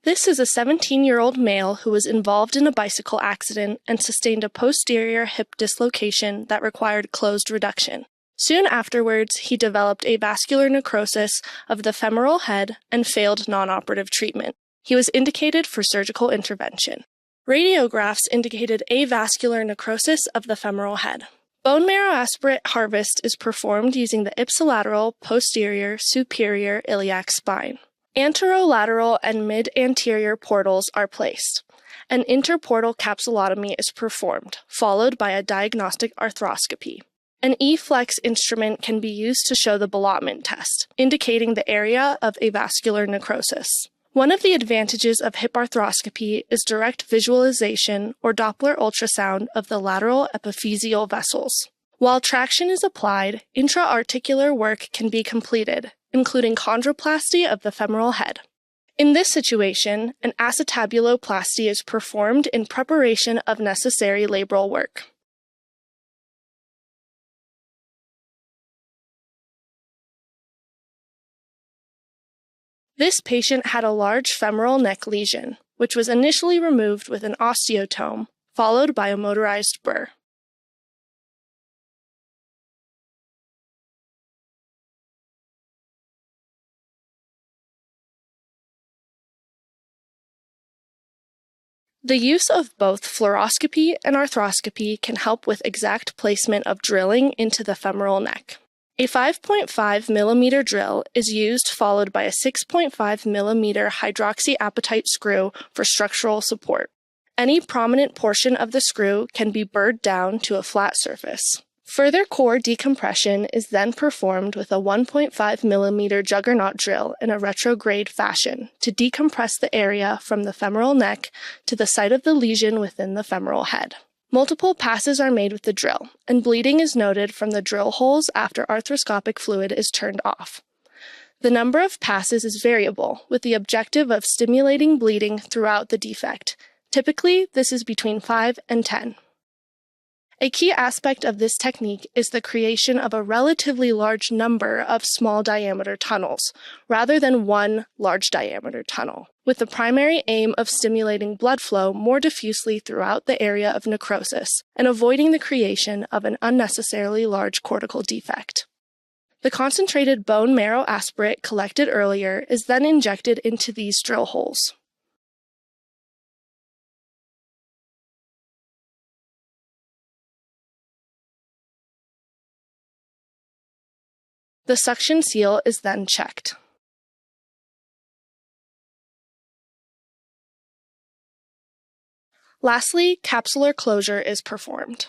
This is a 17-year-old male who was involved in a bicycle accident and sustained a posterior hip dislocation that required closed reduction. Soon afterwards, he developed avascular necrosis of the femoral head and failed non-operative treatment. He was indicated for surgical intervention. Radiographs indicated avascular necrosis of the femoral head. Bone marrow aspirate harvest is performed using the ipsilateral posterior superior iliac spine. Anterolateral and mid-anterior portals are placed. An interportal capsulotomy is performed, followed by a diagnostic arthroscopy. An E-flex instrument can be used to show the ballottement test, indicating the area of avascular necrosis. One of the advantages of hip arthroscopy is direct visualization or Doppler ultrasound of the lateral epiphyseal vessels. While traction is applied, intra-articular work can be completed, including chondroplasty of the femoral head. In this situation, an acetabuloplasty is performed in preparation of necessary labral work. This patient had a large femoral neck lesion, which was initially removed with an osteotome, followed by a motorized burr. The use of both fluoroscopy and arthroscopy can help with exact placement of drilling into the femoral neck. A 5.5 mm drill is used, followed by a 6.5 mm hydroxyapatite screw for structural support. Any prominent portion of the screw can be burred down to a flat surface. Further core decompression is then performed with a 1.5 mm juggernaut drill in a retrograde fashion to decompress the area from the femoral neck to the site of the lesion within the femoral head. Multiple passes are made with the drill, and bleeding is noted from the drill holes after arthroscopic fluid is turned off. The number of passes is variable, with the objective of stimulating bleeding throughout the defect. Typically, this is between 5 and 10. A key aspect of this technique is the creation of a relatively large number of small diameter tunnels, rather than one large diameter tunnel, with the primary aim of stimulating blood flow more diffusely throughout the area of necrosis and avoiding the creation of an unnecessarily large cortical defect. The concentrated bone marrow aspirate collected earlier is then injected into these drill holes. The suction seal is then checked. Lastly, capsular closure is performed.